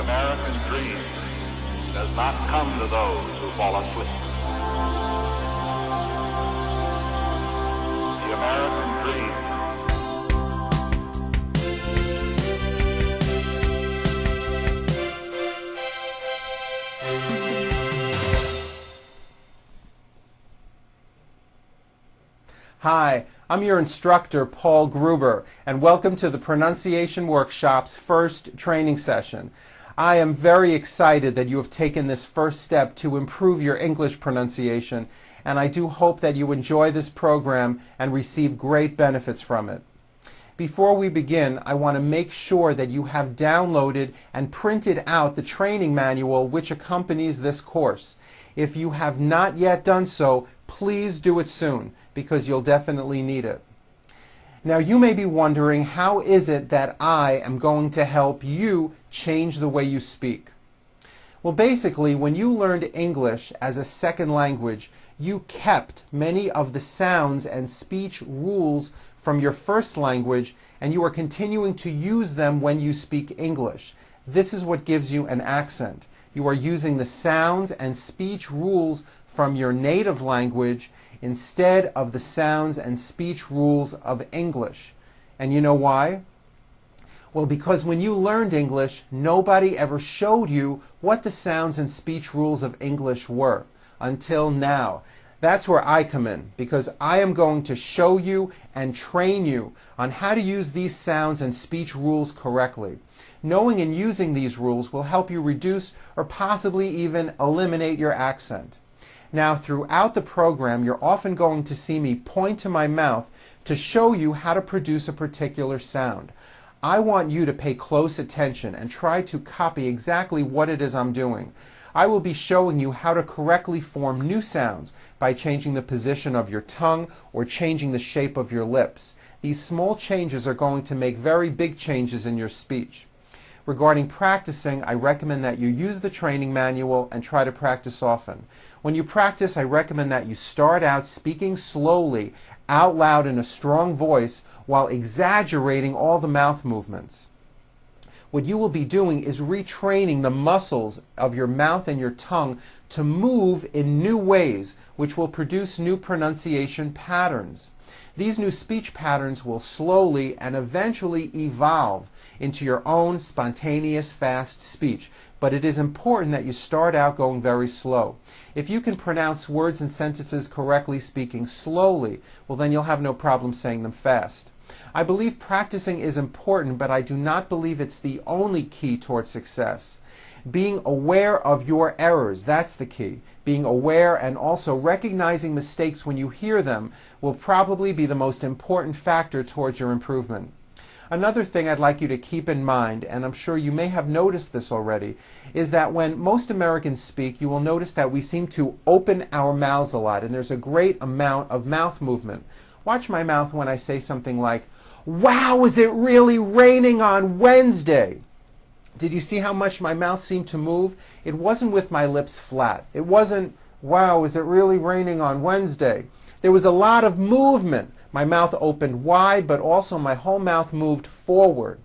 American dream does not come to those who fall asleep. The American dream. Hi, I'm your instructor, Paul Gruber, and welcome to the Pronunciation Workshop's first training session. I am very excited that you have taken this first step to improve your English pronunciation, and I do hope that you enjoy this program and receive great benefits from it. Before we begin, I want to make sure that you have downloaded and printed out the training manual which accompanies this course. If you have not yet done so, please do it soon, because you'll definitely need it. Now you may be wondering, how is it that I am going to help you change the way you speak? Well, basically, when you learned English as a second language, you kept many of the sounds and speech rules from your first language, and you are continuing to use them when you speak English. This is what gives you an accent. You are using the sounds and speech rules from your native language instead of the sounds and speech rules of English. And you know why? Well, because when you learned English, nobody ever showed you what the sounds and speech rules of English were until now. That's where I come in, because I am going to show you and train you on how to use these sounds and speech rules correctly. Knowing and using these rules will help you reduce or possibly even eliminate your accent. Now, throughout the program, you're often going to see me point to my mouth to show you how to produce a particular sound. I want you to pay close attention and try to copy exactly what it is I'm doing. I will be showing you how to correctly form new sounds by changing the position of your tongue or changing the shape of your lips. These small changes are going to make very big changes in your speech. Regarding practicing, I recommend that you use the training manual and try to practice often. When you practice, I recommend that you start out speaking slowly, out loud in a strong voice, while exaggerating all the mouth movements. What you will be doing is retraining the muscles of your mouth and your tongue to move in new ways, which will produce new pronunciation patterns. These new speech patterns will slowly and eventually evolve into your own spontaneous, fast speech. But it is important that you start out going very slow. If you can pronounce words and sentences correctly speaking slowly, well, then you'll have no problem saying them fast. I believe practicing is important, but I do not believe it's the only key toward success. Being aware of your errors, that's the key. Being aware and also recognizing mistakes when you hear them will probably be the most important factor towards your improvement. Another thing I'd like you to keep in mind, and I'm sure you may have noticed this already, is that when most Americans speak, you will notice that we seem to open our mouths a lot, and there's a great amount of mouth movement. Watch my mouth when I say something like, "Wow, is it really raining on Wednesday?" Did you see how much my mouth seemed to move? It wasn't with my lips flat. It wasn't, "Wow, is it really raining on Wednesday?" There was a lot of movement. My mouth opened wide, but also my whole mouth moved forward.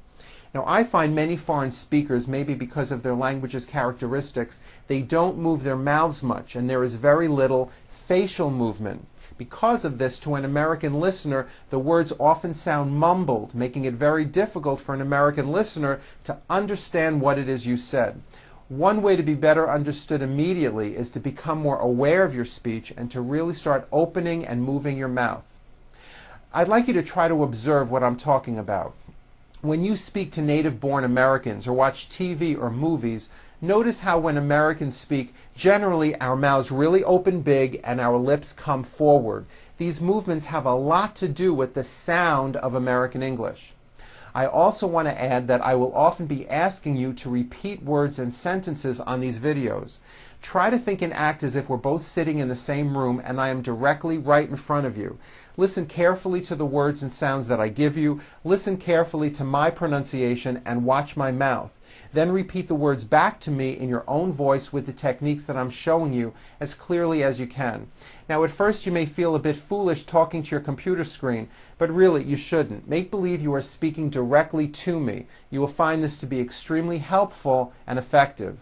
Now, I find many foreign speakers, maybe because of their language's characteristics, they don't move their mouths much, and there is very little facial movement. Because of this, to an American listener, the words often sound mumbled, making it very difficult for an American listener to understand what it is you said. One way to be better understood immediately is to become more aware of your speech and to really start opening and moving your mouth. I'd like you to try to observe what I'm talking about. When you speak to native-born Americans or watch TV or movies, notice how when Americans speak, generally our mouths really open big and our lips come forward. These movements have a lot to do with the sound of American English. I also want to add that I will often be asking you to repeat words and sentences on these videos. Try to think and act as if we're both sitting in the same room and I am directly right in front of you. Listen carefully to the words and sounds that I give you. Listen carefully to my pronunciation and watch my mouth. Then repeat the words back to me in your own voice with the techniques that I'm showing you as clearly as you can. Now, at first you may feel a bit foolish talking to your computer screen, but really you shouldn't. Make believe you are speaking directly to me. You will find this to be extremely helpful and effective.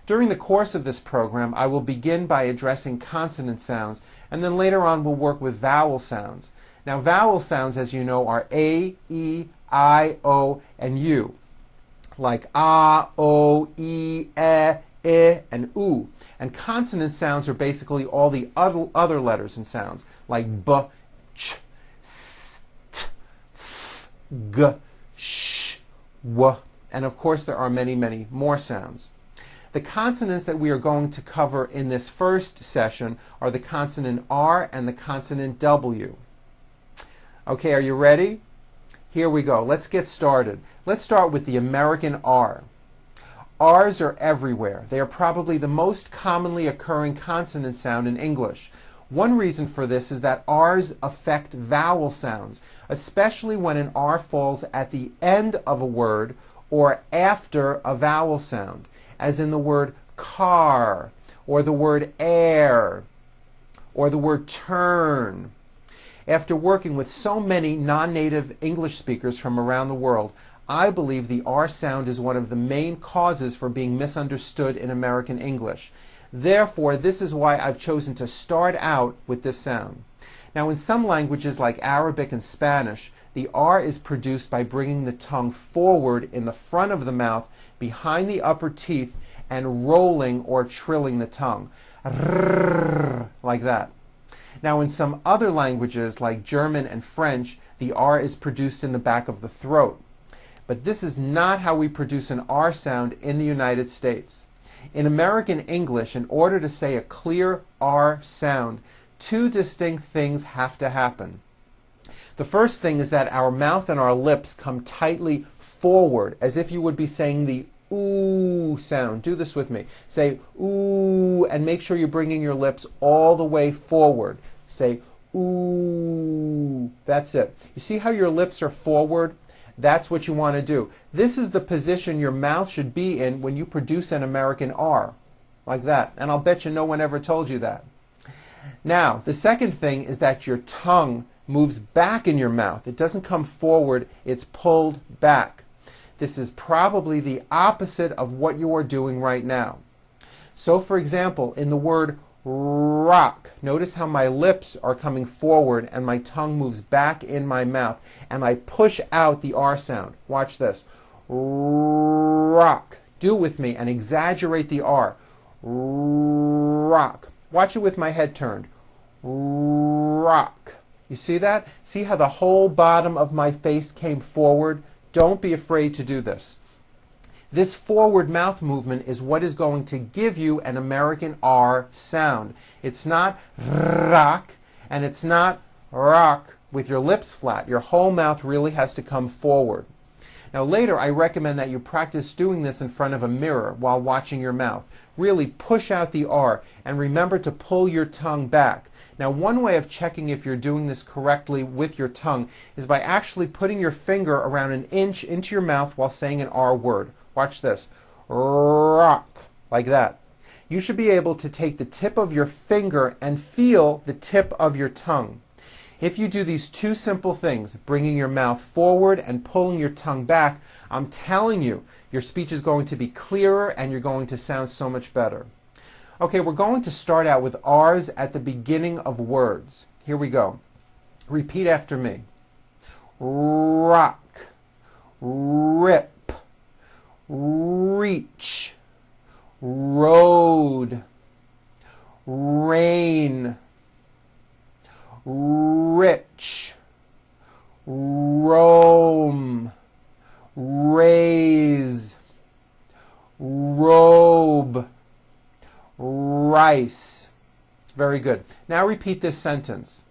During the course of this program, I will begin by addressing consonant sounds, and then later on we'll work with vowel sounds. Now, vowel sounds, as you know, are A, E, I, O, and U, like A, O, E, and U. And consonant sounds are basically all the other letters and sounds, like B, Ch, S, T, F, G, Sh, W, and of course there are many, many more sounds. The consonants that we are going to cover in this first session are the consonant R and the consonant W. Okay, are you ready? Here we go. Let's get started. Let's start with the American R. R's are everywhere. They are probably the most commonly occurring consonant sound in English. One reason for this is that R's affect vowel sounds, especially when an R falls at the end of a word or after a vowel sound, as in the word car, or the word air, or the word turn. After working with so many non-native English speakers from around the world, I believe the R sound is one of the main causes for being misunderstood in American English. Therefore, this is why I've chosen to start out with this sound. Now, in some languages like Arabic and Spanish, the R is produced by bringing the tongue forward in the front of the mouth, behind the upper teeth, and rolling or trilling the tongue. Like that. Now, in some other languages like German and French, the R is produced in the back of the throat. But this is not how we produce an R sound in the United States. In American English, in order to say a clear R sound, two distinct things have to happen. The first thing is that our mouth and our lips come tightly forward, as if you would be saying the ooh sound. Do this with me. Say ooh, and make sure you're bringing your lips all the way forward. Say ooh. That's it. You see how your lips are forward? That's what you want to do. This is the position your mouth should be in when you produce an American R, like that. And I'll bet you no one ever told you that. Now, the second thing is that your tongue moves back in your mouth. It doesn't come forward, it's pulled back. This is probably the opposite of what you are doing right now. So, for example, in the word rock, notice how my lips are coming forward and my tongue moves back in my mouth, and I push out the R sound. Watch this. Rock. Do it with me and exaggerate the R. Rock. Watch it with my head turned. Rock. You see that? See how the whole bottom of my face came forward? Don't be afraid to do this. This forward mouth movement is what is going to give you an American R sound. It's not rock, and it's not rock with your lips flat. Your whole mouth really has to come forward. Now later, I recommend that you practice doing this in front of a mirror while watching your mouth. Really push out the R, and remember to pull your tongue back. Now, one way of checking if you're doing this correctly with your tongue is by actually putting your finger around an inch into your mouth while saying an R word. Watch this. Rock. Like that. You should be able to take the tip of your finger and feel the tip of your tongue. If you do these two simple things, bringing your mouth forward and pulling your tongue back, I'm telling you, your speech is going to be clearer and you're going to sound so much better. Okay, we're going to start out with R's at the beginning of words. Here we go. Repeat after me. Rock, rip, reach, road, rain, rich, roam, raise, robe, rice. Very good. Now repeat this sentence.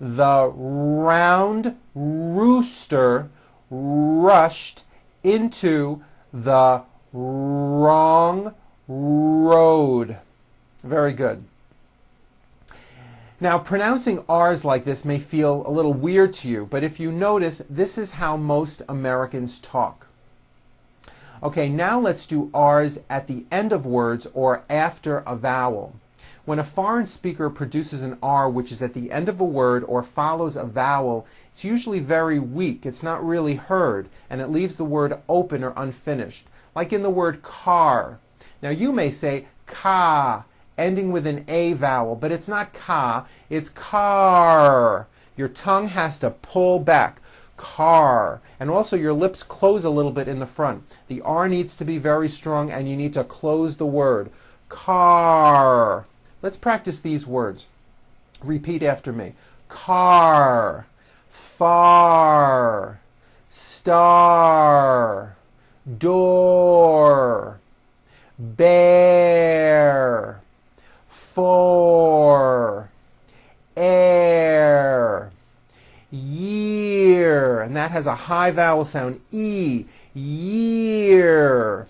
The round rooster rushed into the wrong road. Very good. Now, pronouncing R's like this may feel a little weird to you, but if you notice, this is how most Americans talk. Okay, now let's do R's at the end of words or after a vowel. When a foreign speaker produces an R which is at the end of a word or follows a vowel, it's usually very weak. It's not really heard, and it leaves the word open or unfinished. Like in the word car. Now you may say ka, ending with an A vowel, but it's not ka, it's car. Your tongue has to pull back. Car. And also your lips close a little bit in the front. The R needs to be very strong and you need to close the word. Car. Let's practice these words. Repeat after me. Car. Far. Star. Door. Bear. For. Air. Year, and that has a high vowel sound, E, year,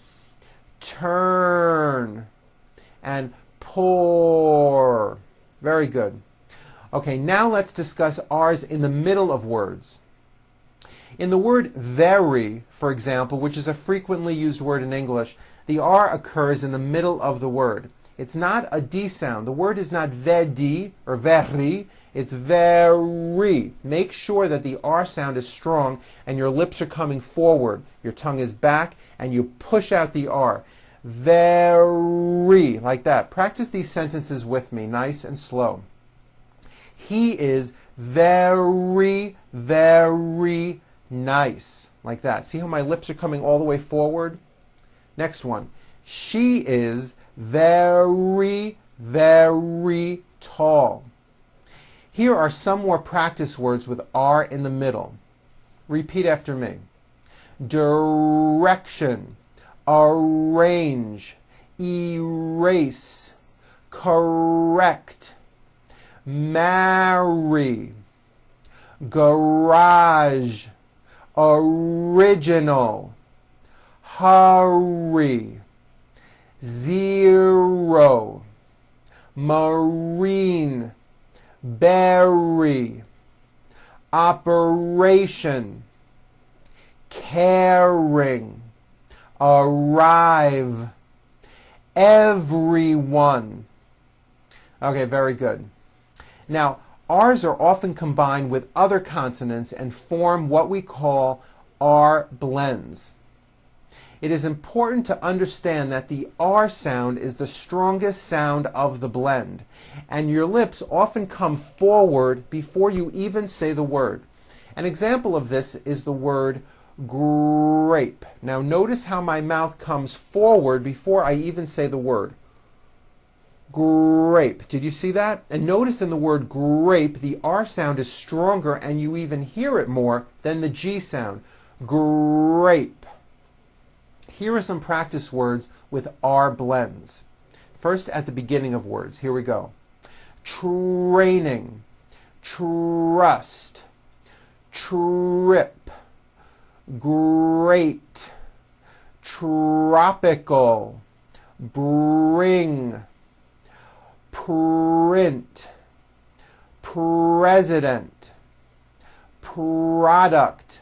turn, and pour. Very good. Okay, now let's discuss R's in the middle of words. In the word very, for example, which is a frequently used word in English, the R occurs in the middle of the word. It's not a D sound. The word is not vedi or very. It's very. Make sure that the R sound is strong and your lips are coming forward. Your tongue is back and you push out the R. Very. Like that. Practice these sentences with me, nice and slow. He is very, very nice. Like that. See how my lips are coming all the way forward? Next one. She is very, very tall. Here are some more practice words with R in the middle. Repeat after me. Direction, arrange, erase, correct, marry, garage, original, hurry, zero, marine, bury, operation, caring, arrive, everyone. Okay, very good. Now, R's are often combined with other consonants and form what we call R blends. It is important to understand that the R sound is the strongest sound of the blend, and your lips often come forward before you even say the word. An example of this is the word grape. Now notice how my mouth comes forward before I even say the word. Grape. Did you see that? And notice in the word grape, the R sound is stronger and you even hear it more than the G sound. Grape. Here are some practice words with R blends. First, at the beginning of words. Here we go. Training, trust, trip, great, tropical, bring, print, president, product,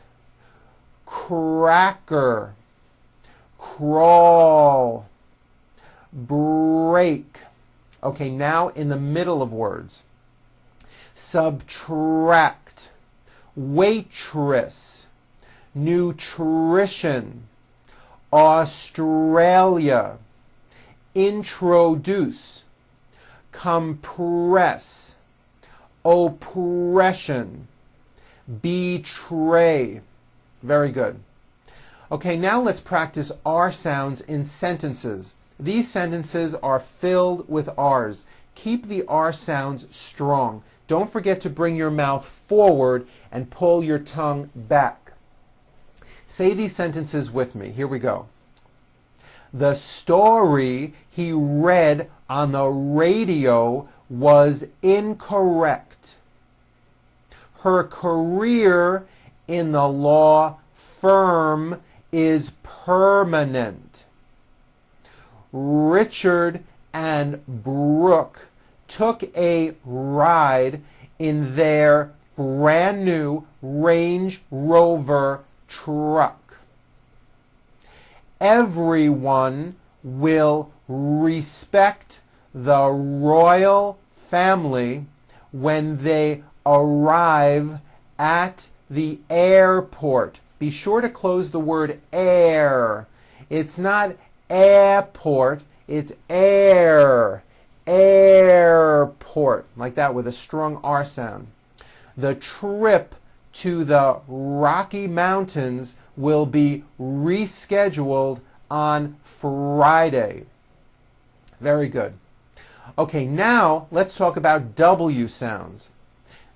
cracker, crawl, break. Okay, now in the middle of words. Subtract, waitress, nutrition, Australia, introduce, compress, oppression, betray. Very good. Okay, now let's practice R sounds in sentences. These sentences are filled with R's. Keep the R sounds strong. Don't forget to bring your mouth forward and pull your tongue back. Say these sentences with me. Here we go. The story he read on the radio was incorrect. Her career in the law firm is permanent. Richard and Brooke took a ride in their brand new Range Rover truck. Everyone will respect the royal family when they arrive at the airport. Be sure to close the word air. It's not airport, it's air. Airport, like that with a strong R sound. The trip to the Rocky Mountains will be rescheduled on Friday. Very good. Okay, now let's talk about W sounds.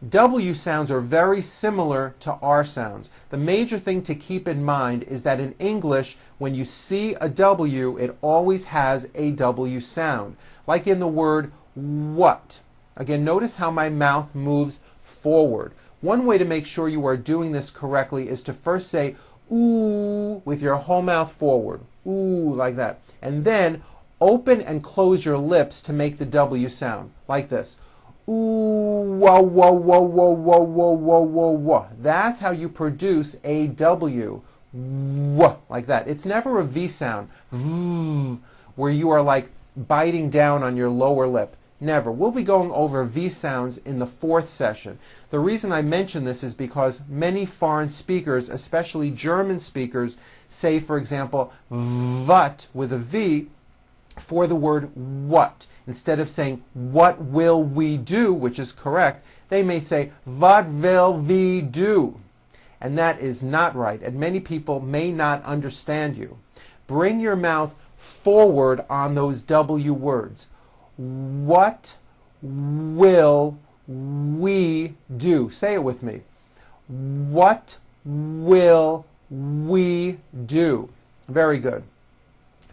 W sounds are very similar to R sounds. The major thing to keep in mind is that in English, when you see a W, it always has a W sound, like in the word what. Again, notice how my mouth moves forward. One way to make sure you are doing this correctly is to first say ooh with your whole mouth forward. Ooh, like that. And then open and close your lips to make the W sound, like this. Ooh, whoa, whoa, whoa, whoa, whoa, whoa, whoa, whoa, whoa. That's how you produce a W. Whoa, like that. It's never a V sound, where you are like biting down on your lower lip. Never. We'll be going over V sounds in the 4th session. The reason I mention this is because many foreign speakers, especially German speakers, say, for example, what with a V for the word what. Instead of saying, what will we do, which is correct, they may say, what will we do? And that is not right, and many people may not understand you. Bring your mouth forward on those W words. What will we do? Say it with me. What will we do? Very good.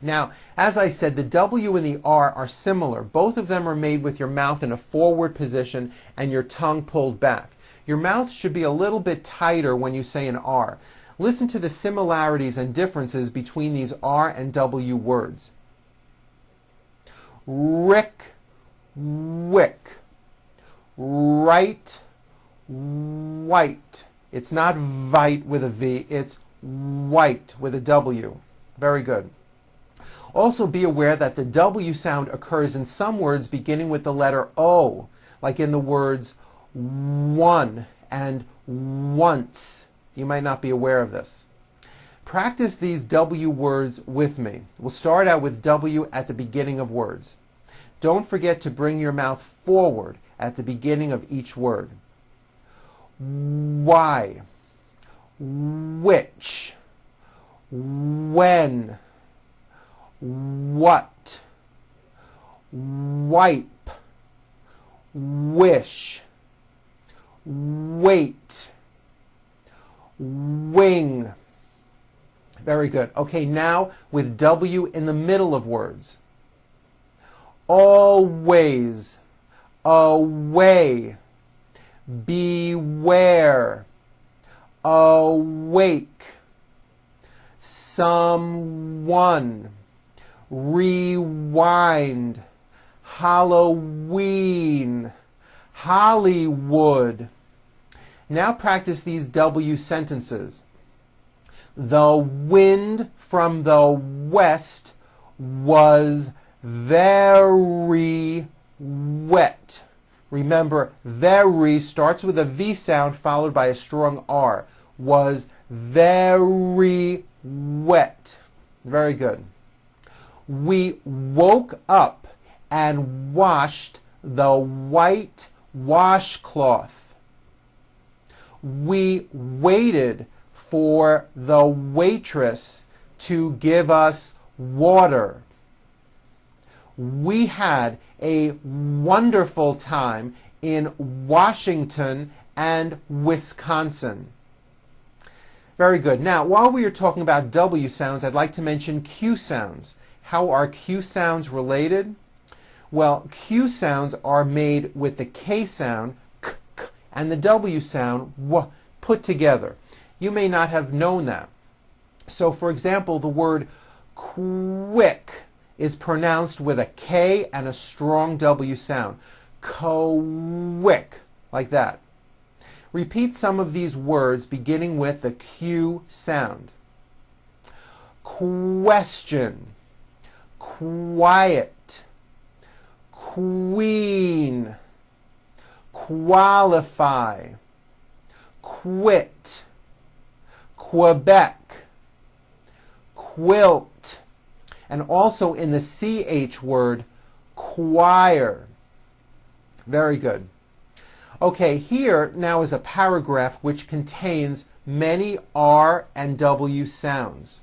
Now, as I said, the W and the R are similar. Both of them are made with your mouth in a forward position and your tongue pulled back. Your mouth should be a little bit tighter when you say an R. Listen to the similarities and differences between these R and W words. Rick, wick. Right, white. It's not vite with a V, it's white with a W. Very good. Also be aware that the W sound occurs in some words beginning with the letter O, like in the words one and once. You might not be aware of this. Practice these W words with me. We'll start out with W at the beginning of words. Don't forget to bring your mouth forward at the beginning of each word. Why, which, when, what, wipe, wish, wait, wing. Very good. Okay, now with W in the middle of words. Always, away, beware, awake, someone, rewind, Halloween, Hollywood. Now practice these W sentences. The wind from the west was very wet. Remember, very starts with a V sound followed by a strong R. Was very wet. Very good. We woke up and washed the white washcloth. We waited for the waitress to give us water. We had a wonderful time in Washington and Wisconsin. Very good. Now, while we are talking about W sounds, I'd like to mention Q sounds. How are Q sounds related? Well, Q sounds are made with the K sound, k, k, and the W sound, w, put together. You may not have known that. So, for example, the word quick is pronounced with a K and a strong W sound. Quick, like that. Repeat some of these words beginning with the Q sound. question, quiet, queen, qualify, quit, Quebec, quilt, and also in the CH word, choir. Very good. Okay, here now is a paragraph which contains many R and W sounds.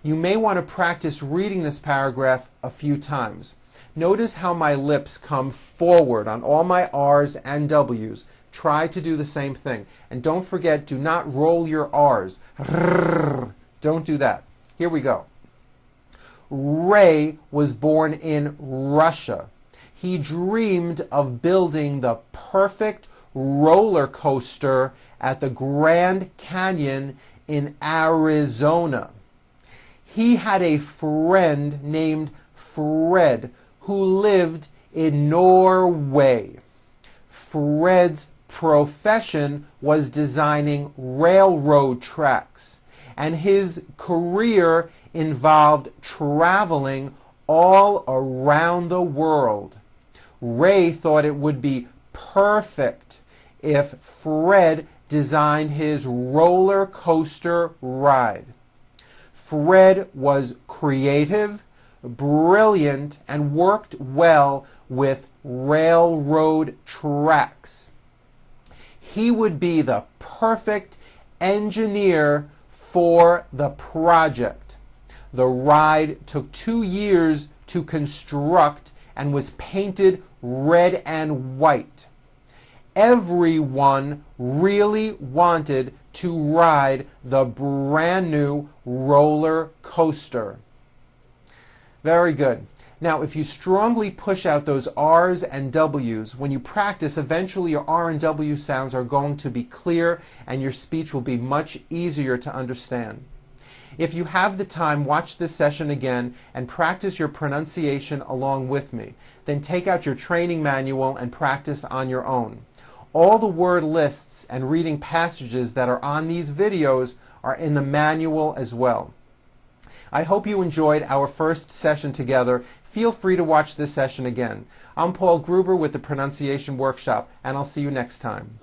You may want to practice reading this paragraph a few times. Notice how my lips come forward on all my R's and W's. Try to do the same thing. And don't forget, do not roll your R's. Don't do that. Here we go. Ray was born in Russia. He dreamed of building the perfect roller coaster at the Grand Canyon in Arizona. He had a friend named Fred who lived in Norway. Fred's profession was designing railroad tracks, and his career involved traveling all around the world. Ray thought it would be perfect if Fred designed his roller coaster ride. Fred was creative, brilliant, and worked well with railroad tracks. He would be the perfect engineer for the project. The ride took 2 years to construct and was painted red and white. Everyone really wanted to ride the brand new roller coaster. Very good. Now, if you strongly push out those R's and W's, when you practice, eventually your R and W sounds are going to be clear and your speech will be much easier to understand. If you have the time, watch this session again and practice your pronunciation along with me. Then take out your training manual and practice on your own. All the word lists and reading passages that are on these videos are in the manual as well. I hope you enjoyed our first session together. Feel free to watch this session again. I'm Paul Gruber with the Pronunciation Workshop, and I'll see you next time.